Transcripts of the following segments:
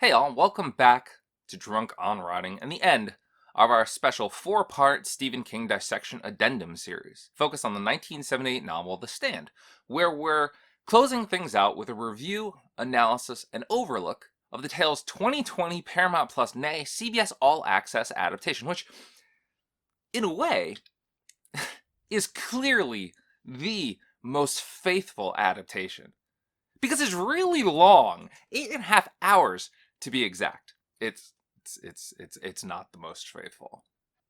Hey all, welcome back to Drunk on Writing and the end of our special 4-part Stephen King Dissection Addendum series, focused on the 1978 novel The Stand, where we're closing things out with a review, analysis, and overlook of the tale's 2020 Paramount Plus, nay, CBS All-Access adaptation, which, in a way, is clearly the most faithful adaptation. Because it's really long, 8.5 hours to be exact. It's not the most faithful.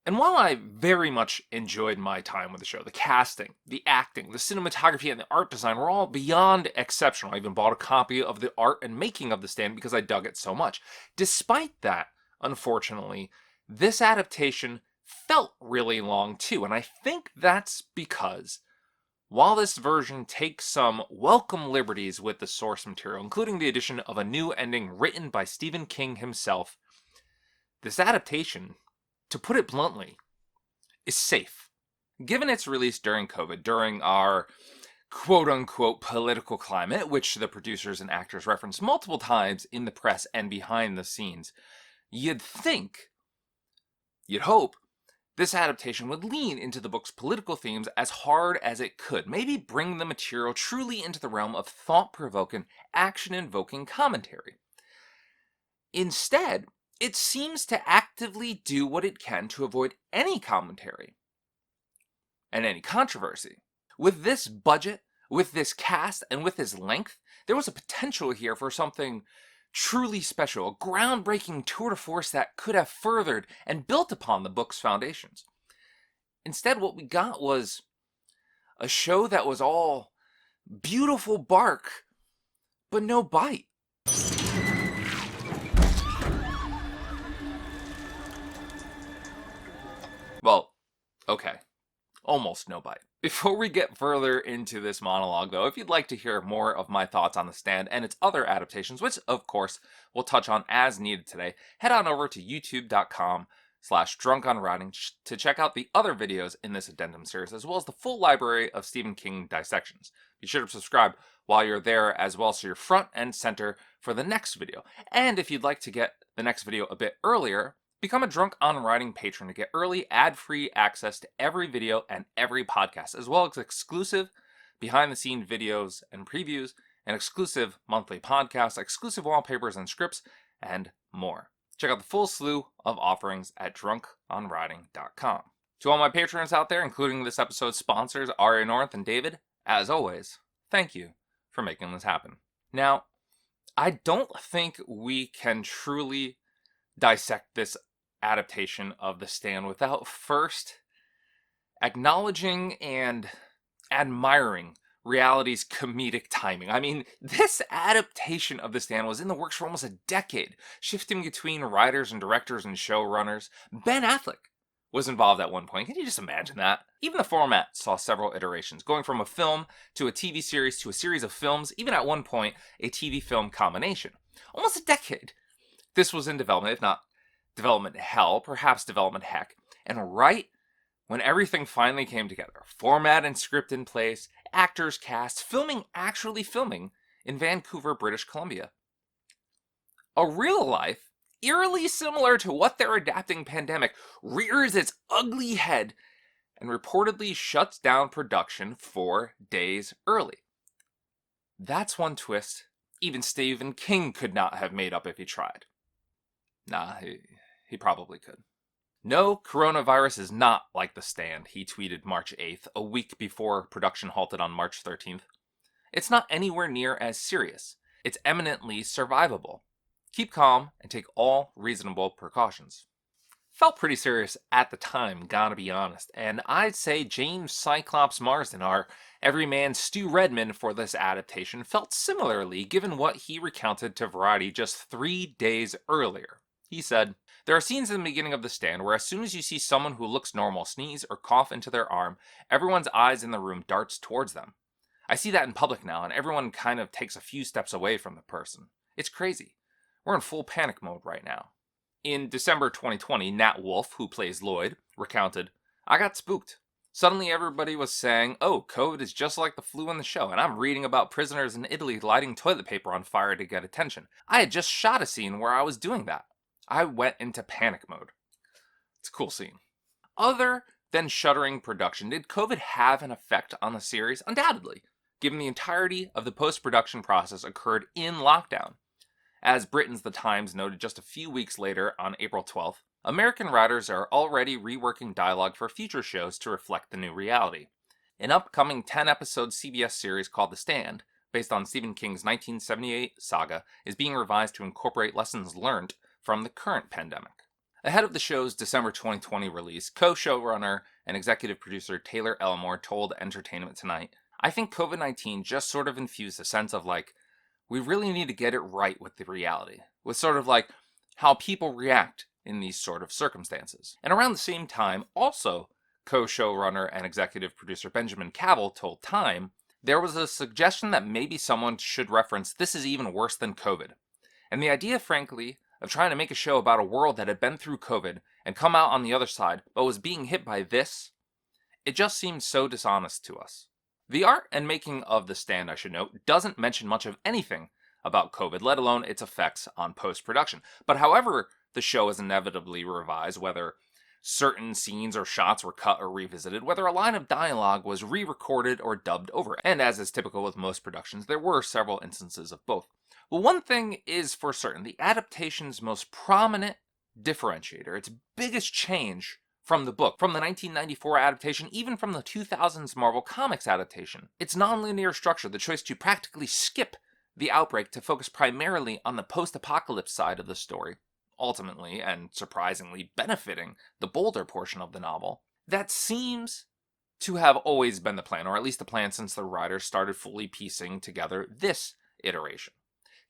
And while I very much enjoyed my time with the show, the casting, the acting, the cinematography, and the art design were all beyond exceptional. I even bought a copy of the art and making of The Stand because I dug it so much. Despite that, unfortunately, this adaptation felt really long too, and I think that's because while this version takes some welcome liberties with the source material, including the addition of a new ending written by Stephen King himself, this adaptation, to put it bluntly, is safe. Given its release during COVID, during our quote-unquote political climate, which the producers and actors reference multiple times in the press and behind the scenes, you'd hope, this adaptation would lean into the book's political themes as hard as it could, maybe bring the material truly into the realm of thought-provoking, action-invoking commentary. Instead, it seems to actively do what it can to avoid any commentary and any controversy. With this budget, with this cast, and with this length, there was a potential here for something truly special, a groundbreaking tour de force that could have furthered and built upon the book's foundations. Instead, what we got was a show that was all beautiful bark, but no bite. Well, okay. Almost no bite. Before we get further into this monologue, though, if you'd like to hear more of my thoughts on The Stand and its other adaptations, which, of course, we'll touch on as needed today, head on over to youtube.com/drunkonwriting to check out the other videos in this addendum series, as well as the full library of Stephen King dissections. Be sure to subscribe while you're there as well, so you're front and center for the next video. And if you'd like to get the next video a bit earlier, become a Drunk on Writing patron to get early, ad-free access to every video and every podcast, as well as exclusive behind-the-scenes videos and previews, and exclusive monthly podcasts, exclusive wallpapers and scripts, and more. Check out the full slew of offerings at drunkonwriting.com. To all my patrons out there, including this episode's sponsors, Ariya, Norinth, and David, as always, thank you for making this happen. Now, I don't think we can truly dissect this adaptation of The Stand without first acknowledging and admiring reality's comedic timing. I mean, this adaptation of The Stand was in the works for almost a decade, shifting between writers and directors and showrunners. Ben Affleck was involved at one point. Can you just imagine that? Even the format saw several iterations, going from a film to a TV series to a series of films, even at one point, a TV film combination. Almost a decade. This was in development, if not development hell, perhaps development heck. And right when everything finally came together, format and script in place, actors cast, actually filming in Vancouver, British Columbia. A real life, eerily similar to what they're adapting Pandemic, rears its ugly head and reportedly shuts down production 4 days early. That's one twist even Stephen King could not have made up if he tried. Nah, he probably could. No, coronavirus is not like The Stand, he tweeted March 8th, a week before production halted on March 13th. It's not anywhere near as serious. It's eminently survivable. Keep calm and take all reasonable precautions. Felt pretty serious at the time, gotta be honest, and I'd say James Cyclops Marsden, our everyman Stu Redman for this adaptation, felt similarly given what he recounted to Variety just 3 days earlier. He said, "There are scenes in the beginning of The Stand where as soon as you see someone who looks normal sneeze or cough into their arm, everyone's eyes in the room darts towards them. I see that in public now, and everyone kind of takes a few steps away from the person. It's crazy. We're in full panic mode right now." In December 2020, Nat Wolff, who plays Lloyd, recounted, "I got spooked. Suddenly everybody was saying, oh, COVID is just like the flu in the show, and I'm reading about prisoners in Italy lighting toilet paper on fire to get attention. I had just shot a scene where I was doing that. I went into panic mode. It's a cool scene. Other than shuttering production, did COVID have an effect on the series? Undoubtedly, given the entirety of the post-production process occurred in lockdown. As Britain's The Times noted just a few weeks later on April 12th, American writers are already reworking dialogue for future shows to reflect the new reality. An upcoming 10-episode CBS series called The Stand, based on Stephen King's 1978 saga, is being revised to incorporate lessons learned from the current pandemic. Ahead of the show's December 2020 release, co-showrunner and executive producer Taylor Elmore told Entertainment Tonight, I think COVID-19 just sort of infused a sense of like, we really need to get it right with the reality, with sort of like how people react in these sort of circumstances. And around the same time, also co-showrunner and executive producer Benjamin Cavill told Time, there was a suggestion that maybe someone should reference this is even worse than COVID. And the idea, frankly, of trying to make a show about a world that had been through COVID and come out on the other side, but was being hit by this, it just seemed so dishonest to us. The art and making of The Stand, I should note, doesn't mention much of anything about COVID, let alone its effects on post-production. But however the show is inevitably revised, whether certain scenes or shots were cut or revisited, whether a line of dialogue was re-recorded or dubbed over, and as is typical with most productions, there were several instances of both. Well, one thing is for certain, the adaptation's most prominent differentiator, its biggest change from the book, from the 1994 adaptation, even from the 2000s Marvel Comics adaptation, its non-linear structure, the choice to practically skip the outbreak to focus primarily on the post-apocalypse side of the story, ultimately and surprisingly benefiting the bolder portion of the novel, that seems to have always been the plan, or at least the plan since the writers started fully piecing together this iteration.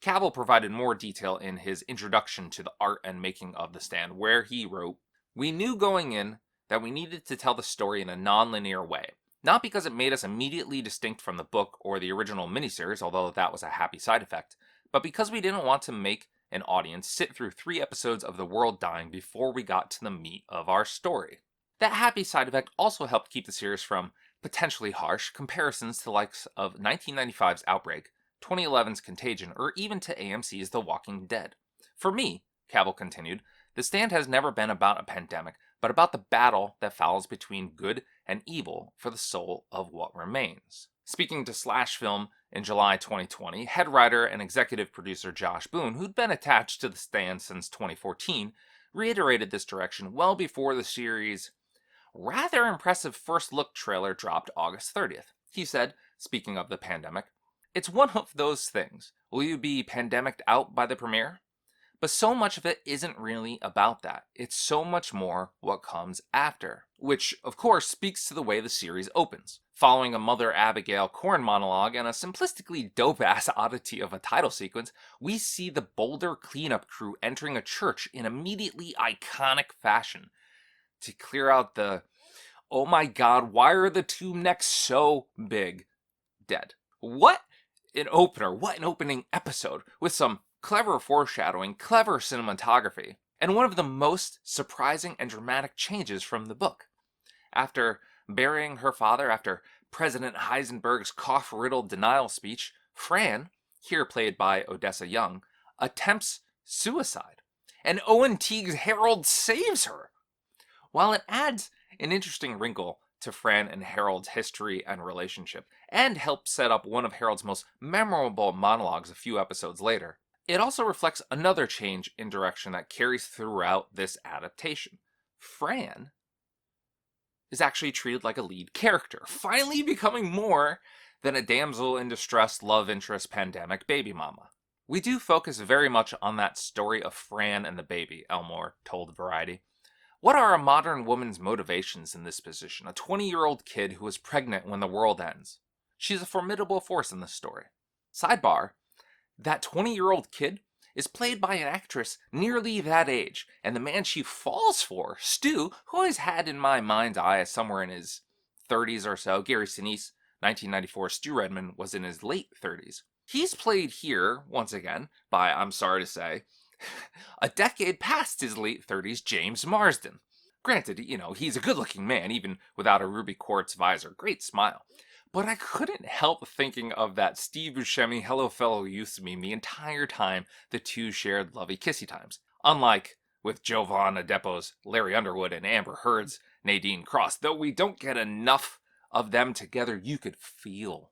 Cavill provided more detail in his introduction to the art and making of The Stand, where he wrote, we knew going in that we needed to tell the story in a non-linear way, not because it made us immediately distinct from the book or the original miniseries, although that was a happy side effect, but because we didn't want to make an audience sit through 3 episodes of the world dying before we got to the meat of our story. That happy side effect also helped keep the series from potentially harsh comparisons to the likes of 1995's Outbreak, 2011's Contagion, or even to AMC's The Walking Dead. For me, Cavill continued, The Stand has never been about a pandemic, but about the battle that follows between good and evil for the soul of what remains. Speaking to Slash Film in July 2020, head writer and executive producer Josh Boone, who'd been attached to The Stand since 2014, reiterated this direction well before the series' rather impressive first look trailer dropped August 30th. He said, speaking of the pandemic, it's one of those things. Will you be pandemicked out by the premiere? But so much of it isn't really about that. It's so much more what comes after. Which, of course, speaks to the way the series opens. Following a Mother Abigail Corn monologue and a simplistically dope-ass oddity of a title sequence, we see the Boulder cleanup crew entering a church in immediately iconic fashion to clear out the, oh my god, why are the tomb necks so big? Dead. What an opener, what an opening episode, with some clever foreshadowing, clever cinematography, and one of the most surprising and dramatic changes from the book. After burying her father, after President Heisenberg's cough-riddled denial speech, Fran, here played by Odessa Young, attempts suicide, and Owen Teague's Harold saves her. While it adds an interesting wrinkle to Fran and Harold's history and relationship, and helps set up one of Harold's most memorable monologues a few episodes later, it also reflects another change in direction that carries throughout this adaptation. Fran is actually treated like a lead character, finally becoming more than a damsel in distress love interest pandemic baby mama. We do focus very much on that story of Fran and the baby, Elmore told Variety. What are a modern woman's motivations in this position? A 20-year-old kid who is pregnant when the world ends. She's a formidable force in this story. Sidebar, that 20-year-old kid is played by an actress nearly that age, and the man she falls for, Stu, who I always had in my mind's eye as somewhere in his 30s or so, Gary Sinise, 1994, Stu Redman was in his late 30s. He's played here, once again, by, I'm sorry to say, a decade past his late 30s, James Marsden. Granted, he's a good-looking man, even without a ruby quartz visor. Great smile. But I couldn't help thinking of that Steve Buscemi Hello Fellow Youths meme the entire time the two shared lovey-kissy times. Unlike with Jovan Adepo's Larry Underwood and Amber Heard's Nadine Cross, though we don't get enough of them together, you could feel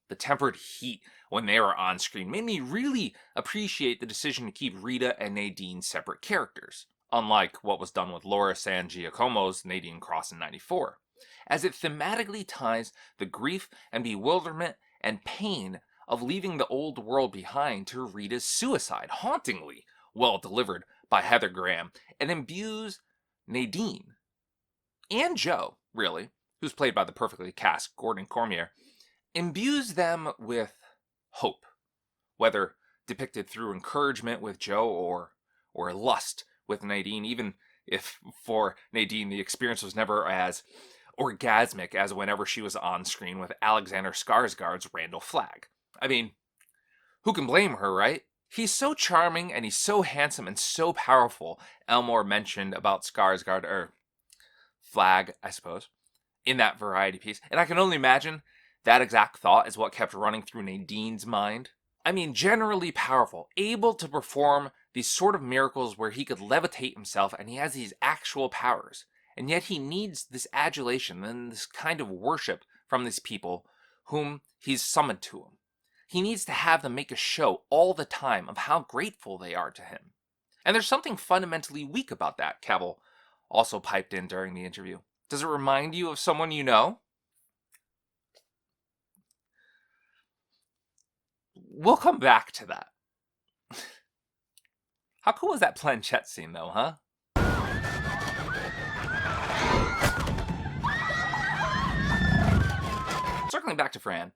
the tempered heat when they were on screen. Made me really appreciate the decision to keep Rita and Nadine separate characters, unlike what was done with Laura San Giacomo's Nadine Cross in '94, as it thematically ties the grief and bewilderment and pain of leaving the old world behind to Rita's suicide, hauntingly well delivered by Heather Graham, and imbues Nadine and Joe, really, who's played by the perfectly cast Gordon Cormier, imbues them with hope, whether depicted through encouragement with Joe or lust with Nadine, even if for Nadine the experience was never as orgasmic as whenever she was on screen with Alexander Skarsgård's Randall Flagg. I mean, who can blame her, right? He's so charming and he's so handsome and so powerful. Elmore mentioned about Skarsgård, or Flagg, I suppose, in that variety piece. And I can only imagine that exact thought is what kept running through Nadine's mind. I mean, generally powerful, able to perform these sort of miracles where he could levitate himself and he has these actual powers. And yet he needs this adulation and this kind of worship from these people whom he's summoned to him. He needs to have them make a show all the time of how grateful they are to him. And there's something fundamentally weak about that, Cavill also piped in during the interview. Does it remind you of someone you know? We'll come back to that. How cool was that planchette scene, though, huh? Circling back to Fran,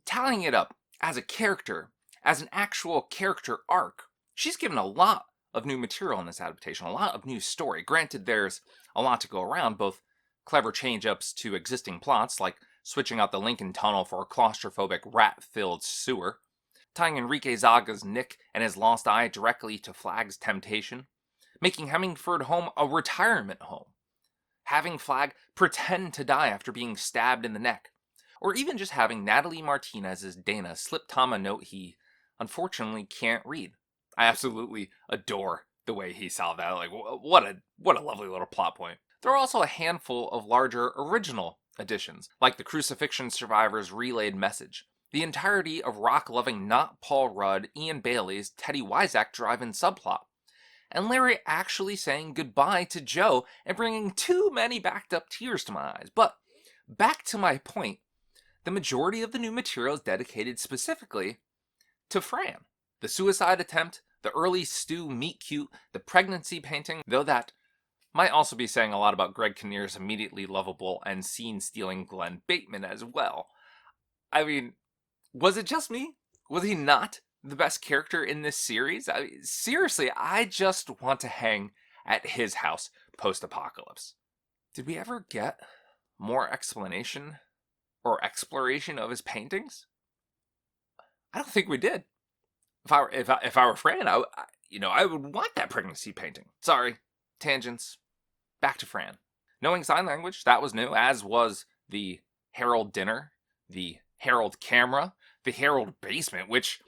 tallying it up as a character, as an actual character arc, she's given a lot of new material in this adaptation, a lot of new story. Granted, there's a lot to go around, both clever change-ups to existing plots, like switching out the Lincoln Tunnel for a claustrophobic, rat-filled sewer, tying Enrique Zaga's Nick and his lost eye directly to Flagg's temptation, making Hemmingford Home a retirement home, having Flagg pretend to die after being stabbed in the neck, or even just having Natalie Martinez's Dana slip Tom a note he unfortunately can't read. I absolutely adore the way he solved that. Like, what a lovely little plot point. There are also a handful of larger original additions, like the crucifixion survivor's relayed message, the entirety of rock-loving not Paul Rudd, Ian Bailey's Teddy Wisak drive-in subplot, and Larry actually saying goodbye to Joe and bringing too many backed-up tears to my eyes. But back to my point, the majority of the new material is dedicated specifically to Fran. The suicide attempt, the early Stu meet-cute, the pregnancy painting, though that might also be saying a lot about Greg Kinnear's immediately lovable and scene-stealing Glenn Bateman as well. I mean, was it just me? Was he not the best character in this series? Seriously, I just want to hang at his house post-apocalypse. Did we ever get more explanation or exploration of his paintings? I don't think we did. If I were Fran, I would want that pregnancy painting. Sorry, tangents. Back to Fran. Knowing sign language, that was new, as was the Herald dinner, the Herald camera, the Herald basement, which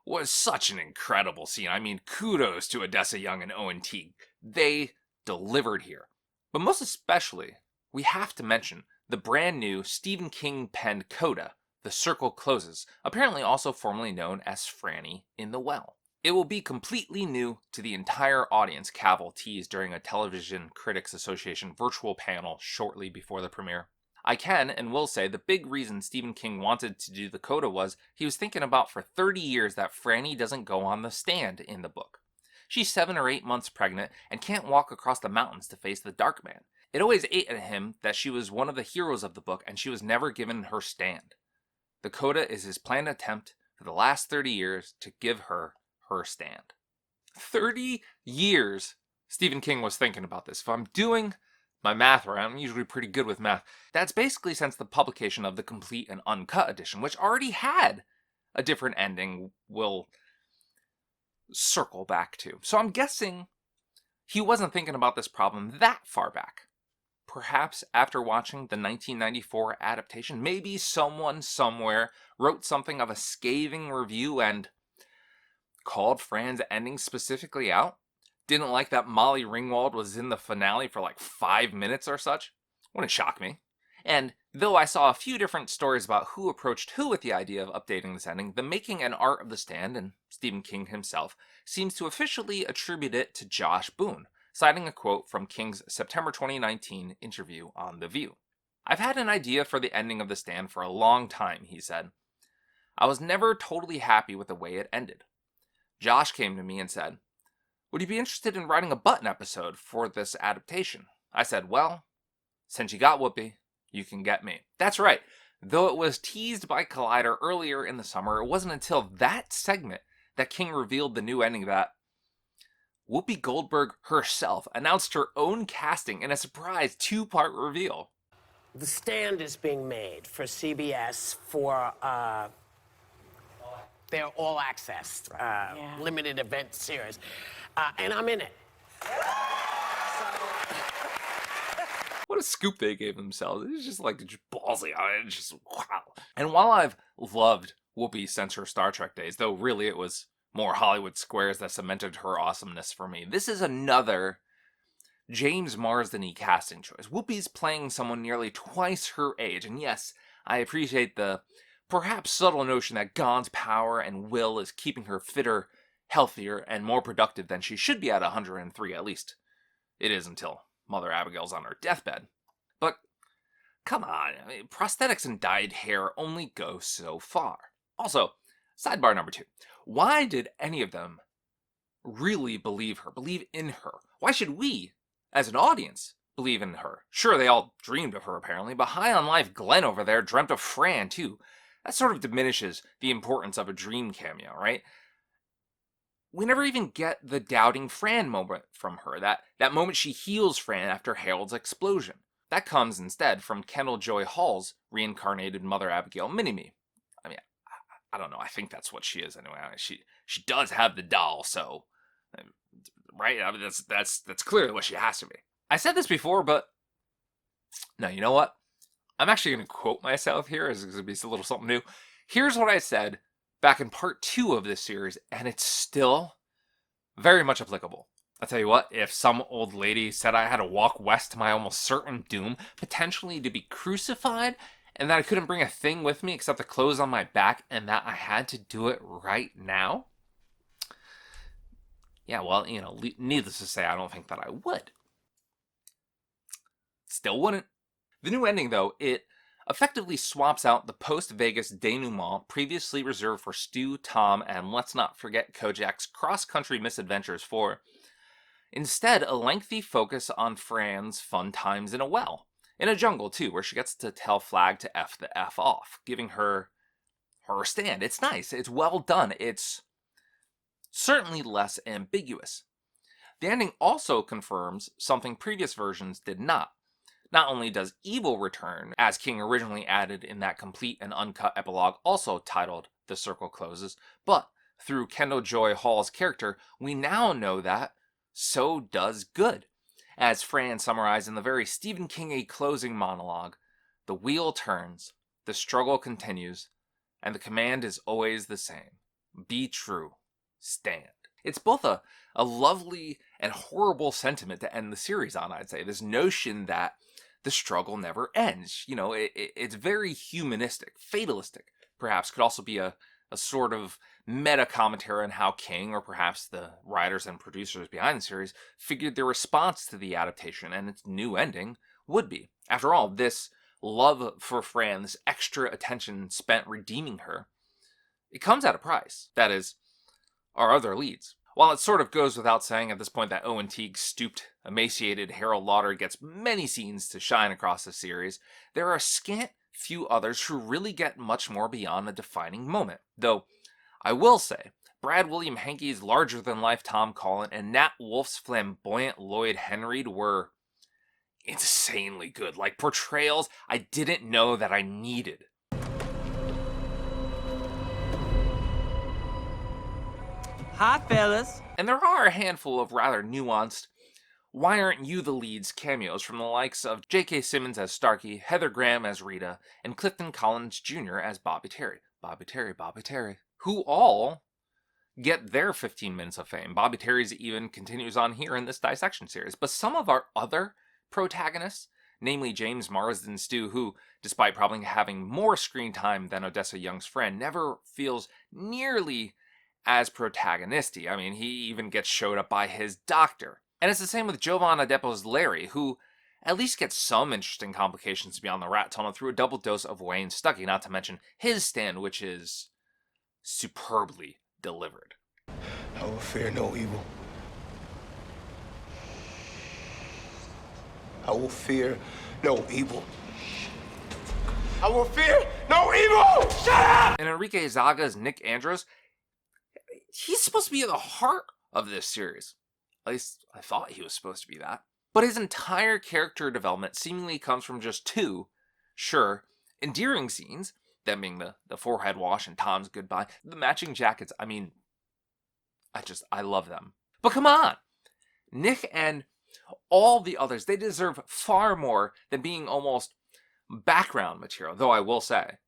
was such an incredible scene. I mean, kudos to Odessa Young and Owen Teague. They delivered here. But most especially, we have to mention the brand new Stephen King penned coda, The Circle Closes, apparently also formerly known as Franny in the Well. It will be completely new to the entire audience, Cavill teased during a Television Critics Association virtual panel shortly before the premiere. I can and will say the big reason Stephen King wanted to do the coda was he was thinking about for 30 years that Franny doesn't go on the stand in the book. She's 7 or 8 months pregnant and can't walk across the mountains to face the Dark Man. It always ate at him that she was one of the heroes of the book and she was never given her stand. The coda is his planned attempt for the last 30 years to give her stand. 30 years Stephen King was thinking about this. If I'm doing my math right, I'm usually pretty good with math. That's basically since the publication of the complete and uncut edition, which already had a different ending we'll circle back to. So I'm guessing he wasn't thinking about this problem that far back. Perhaps after watching the 1994 adaptation, maybe someone somewhere wrote something of a scathing review and called Fran's ending specifically out. Didn't like that Molly Ringwald was in the finale for like 5 minutes or such. Wouldn't shock me. And though I saw a few different stories about who approached who with the idea of updating this ending, the making and art of The Stand, and Stephen King himself, seems to officially attribute it to Josh Boone, citing a quote from King's September 2019 interview on The View. "I've had an idea for the ending of The Stand for a long time," he said. "I was never totally happy with the way it ended. Josh came to me and said, 'Would you be interested in writing a Button episode for this adaptation?' I said, 'Well, since you got Whoopi, you can get me.'" That's right. Though it was teased by Collider earlier in the summer, it wasn't until that segment that King revealed the new ending that Whoopi Goldberg herself announced her own casting in a surprise 2-part reveal. The Stand is being made for CBS for their All-Access limited event series. And I'm in it. What a scoop they gave themselves. It's just like just ballsy. It's just wow. And while I've loved Whoopi since her Star Trek days, though really it was more Hollywood squares that cemented her awesomeness for me, this is another James Marsden-y casting choice. Whoopi's playing someone nearly twice her age, and yes, I appreciate the perhaps subtle notion that God's power and will is keeping her fitter, healthier, and more productive than she should be at 103, at least. It is until Mother Abigail's on her deathbed. But come on, prosthetics and dyed hair only go so far. Also, sidebar number 2. Why did any of them really believe in her? Why should we, as an audience, believe in her? Sure, they all dreamed of her apparently, but High on Life Glenn over there dreamt of Fran too. That sort of diminishes the importance of a dream cameo, right? We never even get the doubting Fran moment from her, that moment she heals Fran after Harold's explosion. That comes instead from Kendall Joy Hall's reincarnated Mother Abigail Mini-Me. I mean, I don't know, I think that's what she is anyway. I mean, she does have the doll, so, right? I mean, that's clearly what she has to be. I said this before, but no, you know what? I'm actually going to quote myself here, as it's going to be a little something new. Here's what I said back in part 2 of this series, and it's still very much applicable. I'll tell you what, if some old lady said I had to walk west to my almost certain doom, potentially to be crucified, and that I couldn't bring a thing with me except the clothes on my back, and that I had to do it right now, yeah, well, needless to say, I don't think that I would. Still wouldn't. The new ending, though, it effectively swaps out the post-Vegas denouement previously reserved for Stu, Tom, and let's not forget Kojak's cross-country misadventures for, instead, a lengthy focus on Fran's fun times in a well. In a jungle, too, where she gets to tell Flag to F the F off, giving her stand. It's nice. It's well done. It's certainly less ambiguous. The ending also confirms something previous versions did not. Not only does evil return, as King originally added in that complete and uncut epilogue also titled The Circle Closes, but through Kendall Joy Hall's character, we now know that so does good. As Fran summarized in the very Stephen King-y closing monologue, the wheel turns, the struggle continues, and the command is always the same. Be true. Stand. It's both a lovely and horrible sentiment to end the series on, I'd say. This notion that the struggle never ends. It's very humanistic, fatalistic, perhaps. Could also be a sort of meta commentary on how King, or perhaps the writers and producers behind the series, figured their response to the adaptation and its new ending would be. After all, this love for Fran, this extra attention spent redeeming her, it comes at a price. That is, our other leads. While it sort of goes without saying at this point that Owen Teague's stooped, emaciated Harold Lauder gets many scenes to shine across the series, there are a scant few others who really get much more beyond a defining moment. Though, I will say, Brad William Hankey's larger-than-life Tom Cullen and Nat Wolff's flamboyant Lloyd Henreid were insanely good. Like portrayals I didn't know that I needed. Hi, fellas. And there are a handful of rather nuanced, Why Aren't You the Leads cameos from the likes of J.K. Simmons as Starkey, Heather Graham as Rita, and Clifton Collins Jr. as Bobby Terry. Bobby Terry. Who all get their 15 minutes of fame. Bobby Terry's even continues on here in this dissection series. But some of our other protagonists, namely James Marsden Stew, who, despite probably having more screen time than Odessa Young's friend, never feels nearly as protagonistic. I mean, he even gets showed up by his doctor. And it's the same with Jovan Adepo's Larry, who at least gets some interesting complications beyond the rat tunnel through a double dose of Wayne Stuckey, not to mention his stand, which is superbly delivered. I will fear no evil. I will fear no evil. I will fear no evil! Shut up! And Enrique Zaga's Nick Andros, he's supposed to be at the heart of this series. At least I thought he was supposed to be that. But his entire character development seemingly comes from just two, sure, endearing scenes, them being the forehead wash and Tom's goodbye, the matching jackets. I mean, I love them. But come on! Nick and all the others, they deserve far more than being almost background material, though I will say,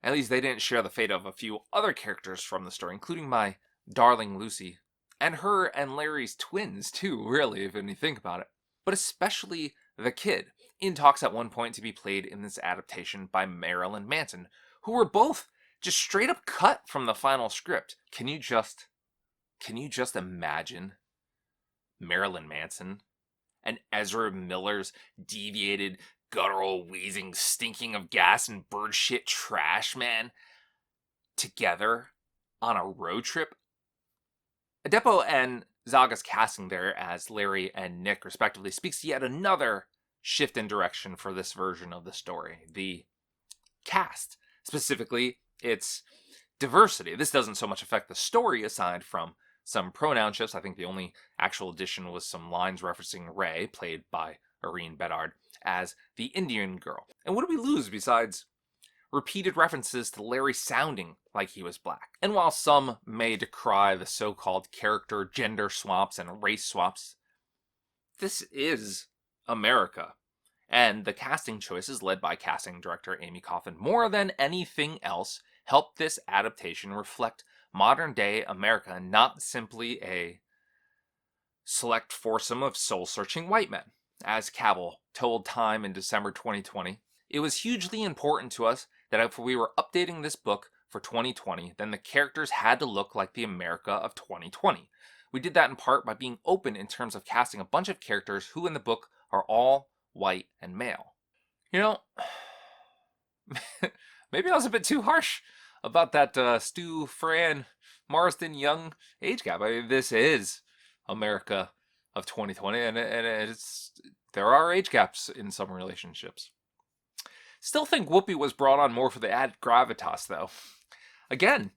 at least they didn't share the fate of a few other characters from the story, including my darling Lucy. And her and Larry's twins, too, really, if you think about it. But especially the kid, in talks at one point to be played in this adaptation by Marilyn Manson, who were both just straight up cut from the final script. Can you just imagine Marilyn Manson and Ezra Miller's deviated, guttural, wheezing, stinking of gas and bird shit trash man together on a road trip? Adepo and Zaga's casting there as Larry and Nick, respectively, speaks to yet another shift in direction for this version of the story. The cast, specifically, its diversity. This doesn't so much affect the story aside from some pronoun shifts. I think the only actual addition was some lines referencing Ray, played by Irene Bedard, as the Indian girl. And what do we lose besides repeated references to Larry sounding like he was black? And while some may decry the so-called character gender swaps and race swaps, this is America. And the casting choices led by casting director Amy Coffin, more than anything else, helped this adaptation reflect modern-day America and not simply a select foursome of soul-searching white men. As Cavill told Time in December 2020, it was hugely important to us that if we were updating this book for 2020, then the characters had to look like the America of 2020. We did that in part by being open in terms of casting a bunch of characters who in the book are all white and male. You know, maybe I was a bit too harsh about that Stu, Fran, Marsden, Young age gap. I mean, this is America of 2020, and there are age gaps in some relationships. Still think Whoopi was brought on more for the added gravitas, though. Again,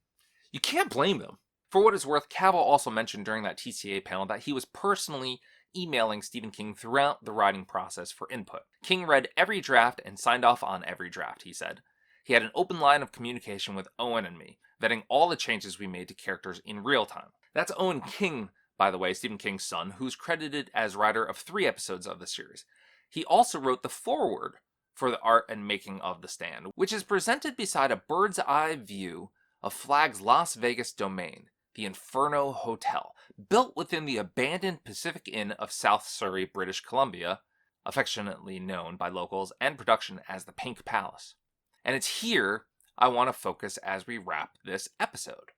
you can't blame them. For what it's worth, Cavill also mentioned during that TCA panel that he was personally emailing Stephen King throughout the writing process for input. King read every draft and signed off on every draft, he said. He had an open line of communication with Owen and me, vetting all the changes we made to characters in real time. That's Owen King, by the way, Stephen King's son, who's credited as writer of 3 episodes of the series. He also wrote the foreword for the art and making of The Stand, which is presented beside a bird's eye view of Flagg's Las Vegas domain, the Inferno Hotel, built within the abandoned Pacific Inn of South Surrey, British Columbia, affectionately known by locals and production as the Pink Palace. And it's here I want to focus as we wrap this episode.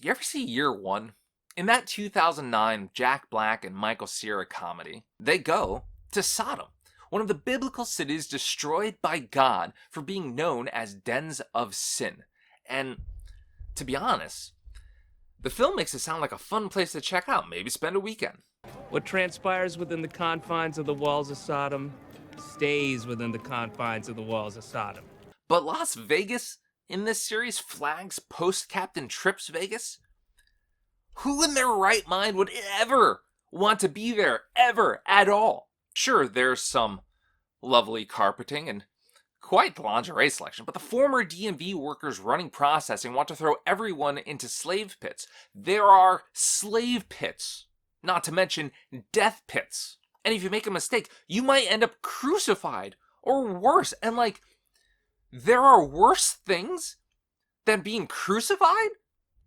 You ever see Year One? In that 2009 Jack Black and Michael Cera comedy, they go to Sodom, one of the biblical cities destroyed by God for being known as dens of sin. And to be honest, the film makes it sound like a fun place to check out, maybe spend a weekend. What transpires within the confines of the walls of Sodom stays within the confines of the walls of Sodom. But Las Vegas in this series flags post-Captain Trips Vegas? Who in their right mind would ever want to be there, ever, at all? Sure, there's some lovely carpeting and quite the lingerie selection, but the former DMV workers running processing want to throw everyone into slave pits. There are slave pits, not to mention death pits. And if you make a mistake, you might end up crucified or worse. And like, there are worse things than being crucified?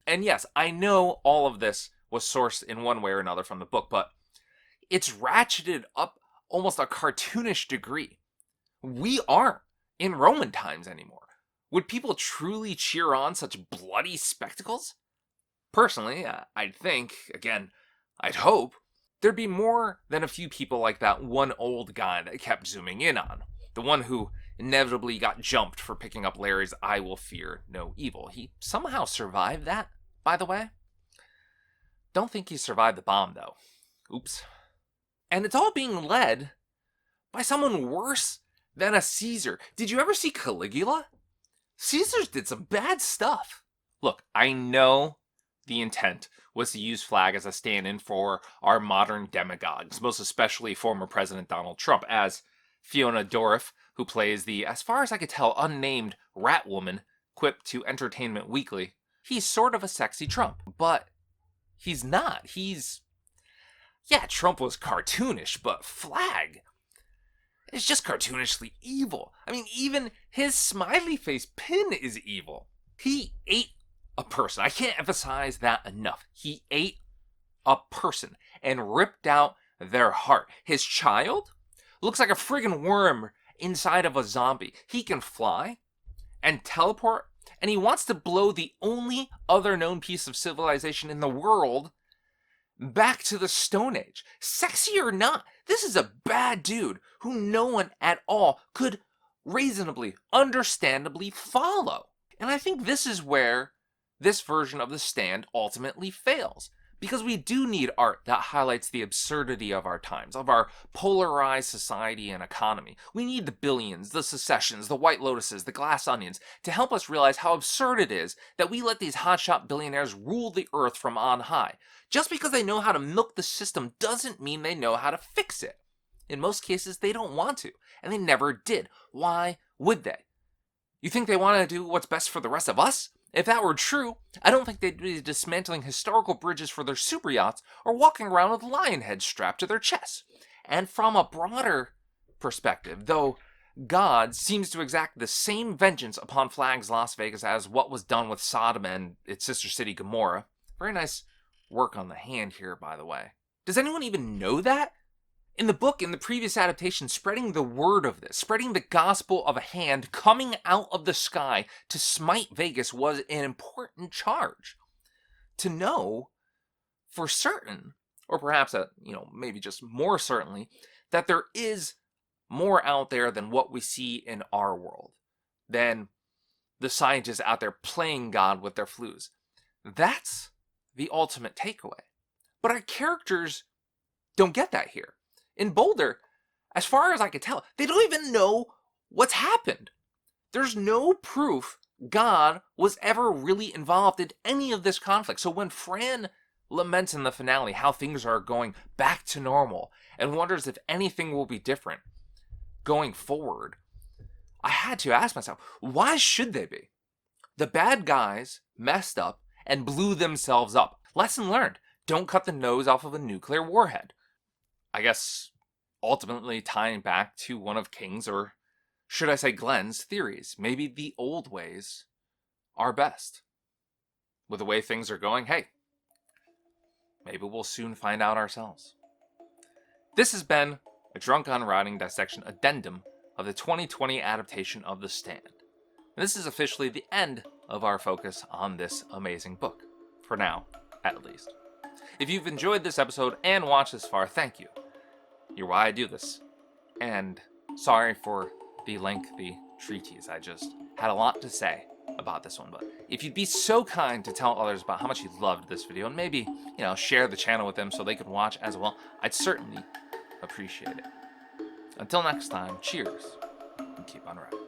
And yes, I know all of this was sourced in one way or another from the book, but it's ratcheted up almost a cartoonish degree. We aren't in Roman times anymore. Would people truly cheer on such bloody spectacles? Personally, I'd think, again, I'd hope, there'd be more than a few people like that one old guy that kept zooming in on. The one who inevitably got jumped for picking up Larry's "I will fear no evil." He somehow survived that, by the way. Don't think he survived the bomb, though. Oops. And it's all being led by someone worse than a Caesar. Did you ever see Caligula? Caesars did some bad stuff. Look, I know the intent was to use flag as a stand-in for our modern demagogues, most especially former President Donald Trump, as Fiona Dourif, who plays the, as far as I could tell, unnamed rat woman, quipped to Entertainment Weekly. He's sort of a sexy Trump, but he's not. Yeah, Trump was cartoonish, but flag is just cartoonishly evil. I mean, even his smiley face pin is evil. He ate a person. I can't emphasize that enough. He ate a person and ripped out their heart. His child looks like a friggin' worm inside of a zombie. He can fly and teleport, and he wants to blow the only other known piece of civilization in the world back to the Stone Age. Sexy or not, this is a bad dude who no one at all could reasonably, understandably follow. And I think this is where this version of The Stand ultimately fails. Because we do need art that highlights the absurdity of our times, of our polarized society and economy. We need the Billions, the Secessions, the White Lotuses, the Glass Onions to help us realize how absurd it is that we let these hotshot billionaires rule the earth from on high. Just because they know how to milk the system doesn't mean they know how to fix it. In most cases, they don't want to, and they never did. Why would they? You think they want to do what's best for the rest of us? If that were true, I don't think they'd be dismantling historical bridges for their super yachts or walking around with lion heads strapped to their chests. And from a broader perspective, though God seems to exact the same vengeance upon Flag's Las Vegas as what was done with Sodom and its sister city Gomorrah. Very nice work on the hand here, by the way. Does anyone even know that? In the book, in the previous adaptation, spreading the word of this, spreading the gospel of a hand coming out of the sky to smite Vegas was an important charge. To know for certain, or perhaps maybe just more certainly, that there is more out there than what we see in our world, than the scientists out there playing God with their flus. That's the ultimate takeaway. But our characters don't get that here. In Boulder, as far as I could tell, they don't even know what's happened. There's no proof God was ever really involved in any of this conflict. So when Fran laments in the finale how things are going back to normal and wonders if anything will be different going forward, I had to ask myself, why should they be? The bad guys messed up and blew themselves up. Lesson learned, don't cut the nose off of a nuclear warhead. I guess ultimately tying back to one of King's, or should I say Glenn's, theories. Maybe the old ways are best. With the way things are going, hey, maybe we'll soon find out ourselves. This has been a Drunk on Writing Dissection Addendum of the 2020 adaptation of The Stand. And this is officially the end of our focus on this amazing book. For now, at least. If you've enjoyed this episode and watched this far, thank you. You're why I do this. And sorry for the lengthy treatise. I just had a lot to say about this one. But if you'd be so kind to tell others about how much you loved this video and maybe, share the channel with them so they could watch as well, I'd certainly appreciate it. Until next time, cheers and keep on writing.